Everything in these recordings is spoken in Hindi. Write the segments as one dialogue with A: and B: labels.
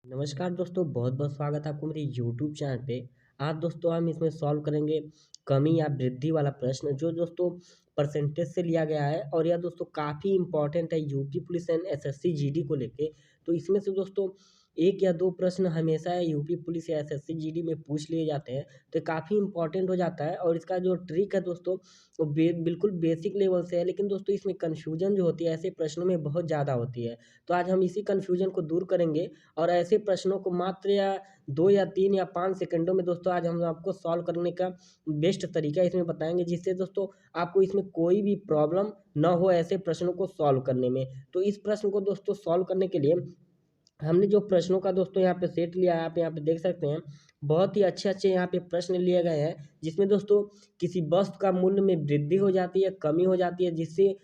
A: नमस्कार दोस्तों, बहुत बहुत स्वागत है आपको मेरे यूट्यूब चैनल पे। आज दोस्तों हम इसमें सॉल्व करेंगे कमी या वृद्धि वाला प्रश्न जो दोस्तों परसेंटेज से लिया गया है और यह दोस्तों काफ़ी इंपॉर्टेंट है UP police and SSC GD को लेके। तो इसमें से दोस्तों एक या दो प्रश्न हमेशा यूपी पुलिस या एसएससी जीडी में पूछ लिए जाते हैं। तो काफ़ी इंपॉर्टेंट हो जाता है और इसका जो ट्रिक है दोस्तों वो बिल्कुल बेसिक लेवल से है, लेकिन दोस्तों इसमें कन्फ्यूजन जो होती है ऐसे प्रश्नों में बहुत ज़्यादा होती है। तो आज हम इसी कन्फ्यूजन को दूर करेंगे और ऐसे प्रश्नों को मात्र या 2 या 3 या 5 सेकंडों में दोस्तों आज हम आपको सॉल्व करने का बेस्ट तरीका इसमें बताएँगे, जिससे दोस्तों आपको इसमें कोई भी प्रॉब्लम ना हो ऐसे प्रश्नों को सॉल्व करने में। तो इस प्रश्न को दोस्तों सॉल्व करने के लिए हमने जो प्रश्नों का दोस्तों यहाँ पे सेट लिया है, आप यहाँ पे देख सकते हैं। बहुत ही अच्छे-अच्छे यहाँ पे प्रश्न लिए गए हैं, जिसमें दोस्तों किसी वस्तु का मूल्य में वृद्धि हो जाती है, कमी हो जाती है, जिससे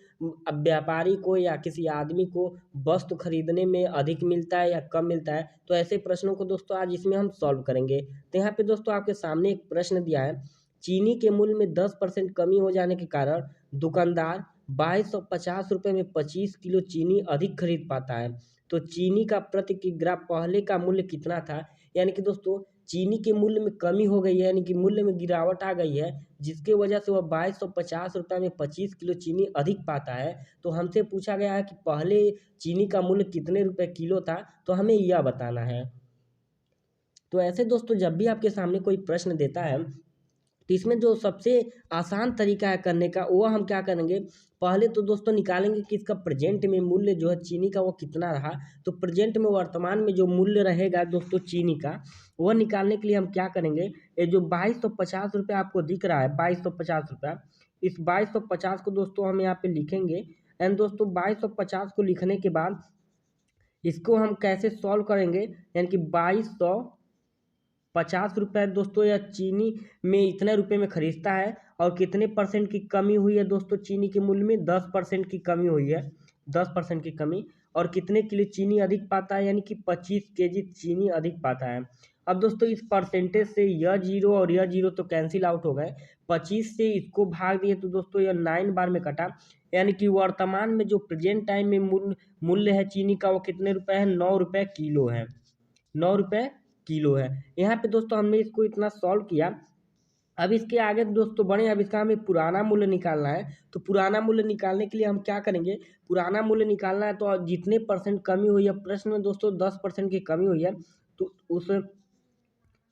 A: अब व्यापारी को या किसी आदमी को वस्तु खरीदने में अधिक मिलता है या कम मिलता है। तो ऐसे प्रश्नों को दोस्तों आज इसमें हम सॉल्व करेंगे। तो यहाँ पे दोस्तों आपके सामने एक प्रश्न दिया है, चीनी के मूल्य में 10% कमी हो जाने के कारण दुकानदार ₹2250 में 25 किलो चीनी अधिक खरीद पाता है। तो चीनी का प्रति किग्रा पहले का मूल्य कितना था? यानी कि दोस्तों चीनी के मूल्य में कमी हो गई है, यानी कि मूल्य में गिरावट आ गई है, जिसकी वजह से वह ₹2250 में 25 किलो चीनी अधिक पाता है। तो हमसे पूछा गया है कि पहले चीनी का मूल्य कितने रुपए किलो था? तो हमें यह बताना है। तो ऐसे दोस्तों जब भी आपके सामने कोई प्रश्न देता है, तो इसमें जो सबसे आसान तरीका है करने का, वो हम क्या करेंगे, पहले तो दोस्तों निकालेंगे कि इसका प्रेजेंट में मूल्य जो है चीनी का वो कितना रहा। तो प्रेजेंट में वर्तमान में जो मूल्य रहेगा दोस्तों चीनी का, वह निकालने के लिए हम क्या करेंगे, ये जो ₹2250 आपको दिख रहा है, ₹2250, इस 2250 को दोस्तों हम यहाँ पे लिखेंगे। एंड दोस्तों 2250 को लिखने के बाद इसको हम कैसे सॉल्व करेंगे, यानी कि 2250 दोस्तों यह चीनी में इतने रुपए में खरीदता है और कितने परसेंट की कमी हुई है दोस्तों चीनी के मूल्य में, 10% की कमी हुई है, 10% की कमी। और कितने किलो चीनी अधिक पाता है, यानी कि 25 केजी चीनी अधिक पाता है। अब दोस्तों इस परसेंटेज से यह जीरो और यह जीरो तो कैंसिल आउट हो गए, 25 से इसको भाग दिए तो दोस्तों यह 9 बार में कटा, यानी कि वर्तमान में जो प्रेजेंट टाइम में मूल्य है चीनी का वो कितने रुपए है, 9 रुपए किलो है, 9 रुपए किलो है। यहाँ पे दोस्तों हमने इसको इतना सॉल्व किया। अब इसके आगे दोस्तों बढ़े, अब इसका हमें पुराना मूल्य निकालना है। तो पुराना मूल्य निकालने के लिए हम क्या करेंगे, पुराना मूल्य निकालना है तो जितने परसेंट कमी हुई है, प्रश्न में दोस्तों 10% की कमी हुई है, तो उस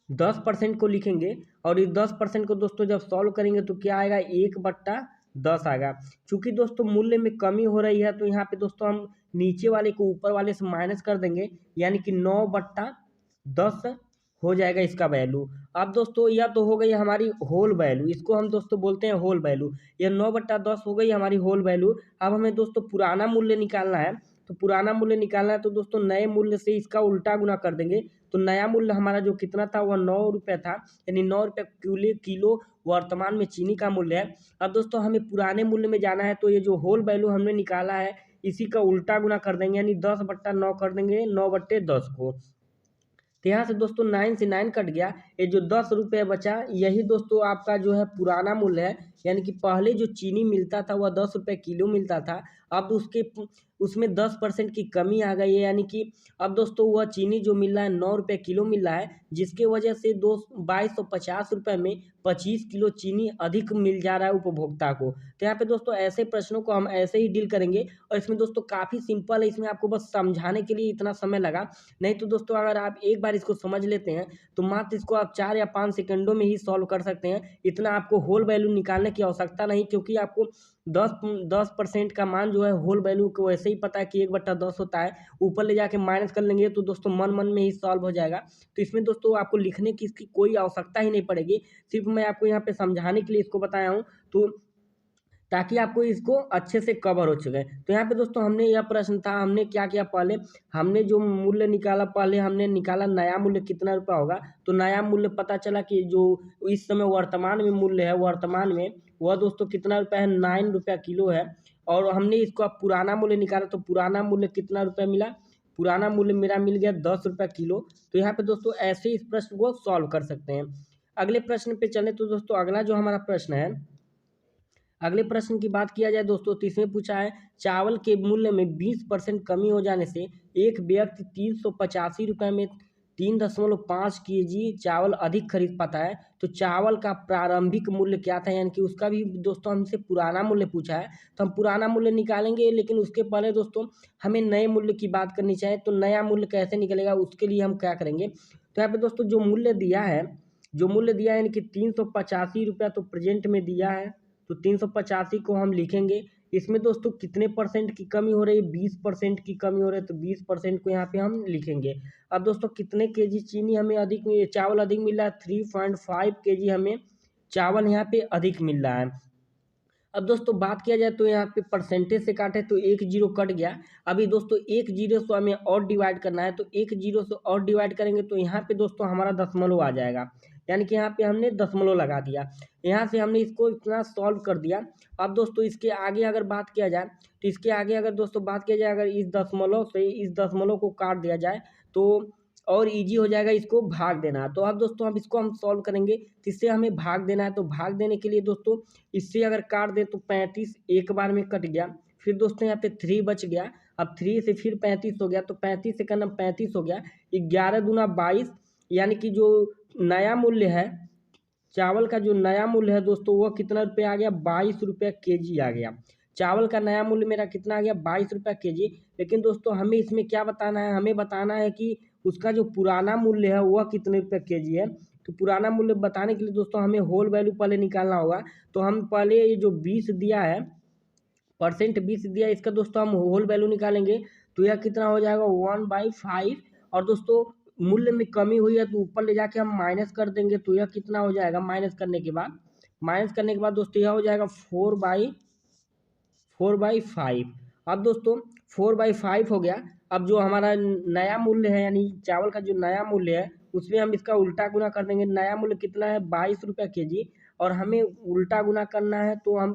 A: 10% को लिखेंगे और इस 10% को दोस्तों जब सॉल्व करेंगे तो क्या आएगा, 1/10 आएगा। चूंकि दोस्तों मूल्य में कमी हो रही है तो यहाँ पे दोस्तों हम नीचे वाले को ऊपर वाले से माइनस कर देंगे, यानी कि 9/10 हो जाएगा इसका वैल्यू। अब दोस्तों यह तो हो गई हमारी होल वैल्यू, इसको हम दोस्तों बोलते हैं होल वैल्यू। यह 9/10 हो गई हमारी होल वैल्यू। अब हमें दोस्तों पुराना मूल्य निकालना है। तो पुराना मूल्य निकालना है तो दोस्तों नए मूल्य से इसका उल्टा गुना कर देंगे। तो नया मूल्य हमारा जो कितना था वह 9 रुपये था, यानी 9 रुपये किलो वर्तमान में चीनी का मूल्य है। अब दोस्तों हमें पुराने मूल्य में जाना है, तो ये जो होल वैल्यू हमने निकाला है इसी का उल्टा गुना कर देंगे, यानी 10/9 कर देंगे, 9/10 को। तो यहाँ से दोस्तों 9 से 9 कट गया, ये जो 10 रुपये बचा यही दोस्तों आपका जो है पुराना मूल्य है। यानी कि पहले जो चीनी मिलता था वह 10 रुपये किलो मिलता था, अब उसमें 10% की कमी आ गई है, यानी कि अब दोस्तों वह चीनी जो मिल रहा है 9 रुपये किलो मिल रहा है, जिसके वजह से 2250 में 25 किलो चीनी अधिक मिल जा रहा है उपभोक्ता को। तो यहाँ पे दोस्तों ऐसे प्रश्नों को हम ऐसे ही डील करेंगे और इसमें दोस्तों काफ़ी सिंपल है, इसमें आपको बस समझाने के लिए इतना समय लगा। नहीं तो दोस्तों अगर आप एक बार इसको समझ लेते हैं तो मात्र इसको आप 4 या 5 सेकंडों में ही सॉल्व कर सकते हैं। इतना आपको होल वैल्यू निकालने की आवश्यकता नहीं, क्योंकि आपको 10% का मान जो है होल वैल्यू को वैसे ही पता है कि 1/10 होता है। ऊपर ले जाके माइनस कर लेंगे तो दोस्तों मन मन में ही सॉल्व हो जाएगा। तो इसमें दोस्तों आपको लिखने की इसकी कोई आवश्यकता ही नहीं पड़ेगी, सिर्फ मैं आपको यहाँ पे समझाने के लिए इसको बताया हूँ, तो ताकि आपको इसको अच्छे से कवर हो सके। तो यहाँ पे दोस्तों हमने यह प्रश्न था, हमने क्या किया, पहले हमने जो मूल्य निकाला, पहले हमने निकाला नया मूल्य कितना रुपया होगा। तो नया मूल्य पता चला कि जो इस समय वर्तमान में मूल्य है, वर्तमान में वह दोस्तों कितना रुपया है, 9 रुपया किलो है। और हमने इसको अब पुराना मूल्य निकाला, तो पुराना मूल्य कितना रुपया मिला, पुराना मूल्य मेरा मिल गया 10 रुपया किलो। तो यहाँ पे दोस्तों ऐसे इस प्रश्न को सॉल्व कर सकते हैं। अगले प्रश्न पे चले तो दोस्तों अगला जो हमारा प्रश्न है, अगले प्रश्न की बात किया जाए दोस्तों, तो इसमें पूछा है चावल के मूल्य में 20% कमी हो जाने से एक व्यक्ति 385 रुपये में 3.5 केजी चावल अधिक खरीद पाता है। तो चावल का प्रारंभिक मूल्य क्या था, यानी कि उसका भी दोस्तों हमसे पुराना मूल्य पूछा है, तो हम पुराना मूल्य निकालेंगे, लेकिन उसके पहले दोस्तों हमें नए मूल्य की बात करनी चाहिए। तो नया मूल्य कैसे निकलेगा, उसके लिए हम क्या करेंगे, तो यहाँ पे दोस्तों जो मूल्य दिया है, यानी कि 385 रुपया तो प्रेजेंट में दिया है, तो 385 को हम लिखेंगे। इसमें दोस्तों कितने परसेंट की कमी हो रही है, 20% की कमी हो रही है, तो 20% को यहाँ पे हम लिखेंगे। अब दोस्तों कितने केजी चीनी हमें अधिक चावल अधिक मिल रहा है, 3.5 केजी हमें चावल यहाँ पे अधिक मिल रहा है। अब दोस्तों बात किया जाए तो यहाँ पे परसेंटेज से काटे तो एक जीरो कट गया। अभी दोस्तों एक जीरो से हमें और डिवाइड करना है, तो एक जीरो से और डिवाइड करेंगे तो यहाँ पे दोस्तों हमारा दशमलव आ जाएगा, यानी कि यहाँ पे हमने दशमलव लगा दिया। यहाँ से हमने इसको इतना सॉल्व कर दिया। अब दोस्तों इसके आगे अगर बात किया जाए, तो इसके आगे अगर दोस्तों बात किया जाए, अगर इस दशमलव से इस दशमलव को काट दिया जाए तो और इजी हो जाएगा इसको भाग देना। तो अब दोस्तों अब इसको हम सॉल्व करेंगे, तो इससे हमें भाग देना है। तो भाग देने के लिए दोस्तों इससे अगर काट दें तो 35 एक बार में कट गया, फिर दोस्तों यहाँ पे 3 बच गया, अब 3 से फिर 35 हो गया, तो 35 से करना 35 हो गया, 11 दूना 22, यानी कि जो नया मूल्य है चावल का, जो नया मूल्य है दोस्तों वह कितना रुपये आ गया, 22 रुपये केजी आ गया। चावल का नया मूल्य मेरा कितना आ गया, 22 रुपये केजी। लेकिन दोस्तों हमें इसमें क्या बताना है, हमें बताना है कि उसका जो पुराना मूल्य है वह कितने रुपये केजी है। तो पुराना मूल्य बताने के लिए दोस्तों हमें होल वैल्यू पहले निकालना होगा। तो हम पहले ये जो 20 दिया है, परसेंट 20 दिया, इसका दोस्तों हम होल वैल्यू निकालेंगे, तो यह कितना हो जाएगा 1/5। और दोस्तों मूल्य में कमी हुई है तो ऊपर ले जाके हम माइनस कर देंगे, तो यह कितना हो जाएगा, माइनस करने के बाद दोस्तों यह हो जाएगा 4/5। अब दोस्तों 4/5 हो गया। अब जो हमारा नया मूल्य है, यानी चावल का जो नया मूल्य है, उसमें हम इसका उल्टा गुना कर देंगे। नया मूल्य कितना है, 22 रुपये केजी, और हमें उल्टा गुना करना है, तो हम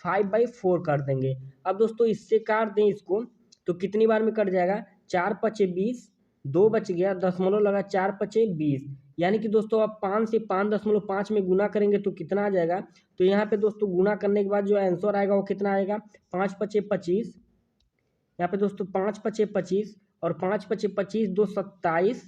A: 5/4 कर देंगे। अब दोस्तों इससे काट दें इसको, तो कितनी बार में कट जाएगा, 4 पचे 20, 2 बच गया, दशमलव लगा, 4 पचे 20, यानी कि दोस्तों अब 5 से 5.5 में गुना करेंगे तो कितना आ जाएगा। तो यहाँ पे दोस्तों गुना करने के बाद जो आंसर आएगा वो कितना आएगा, 5 पचे 25, यहाँ पे दोस्तों 5 पचे 25, और 5 पचे 25, 2 27,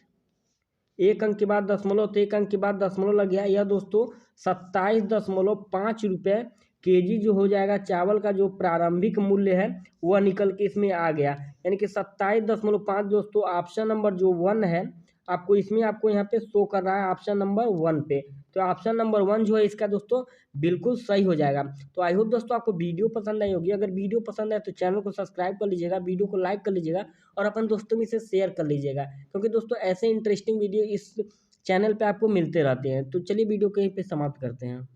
A: एक अंक के बाद दशमलव, तो एक अंक के बाद दशमलव लग गया, यह दोस्तों 27.5 रुपये केजी जो हो जाएगा चावल का जो प्रारंभिक मूल्य है वह निकल के इसमें आ गया, यानी कि 27.5 दोस्तों ऑप्शन नंबर जो 1 है, आपको इसमें आपको यहाँ पे शो कर रहा है ऑप्शन नंबर 1 पे। तो ऑप्शन नंबर 1 जो है इसका दोस्तों बिल्कुल सही हो जाएगा। तो आई होप दोस्तों आपको वीडियो पसंद आई होगी। अगर वीडियो पसंद आए तो चैनल को सब्सक्राइब कर लीजिएगा, वीडियो को लाइक कर लीजिएगा, और अपन दोस्तों में इसे शेयर कर लीजिएगा, क्योंकि दोस्तों ऐसे इंटरेस्टिंग वीडियो इस चैनल पे आपको मिलते रहते हैं। तो चलिए वीडियो को यहीं पे समाप्त करते हैं।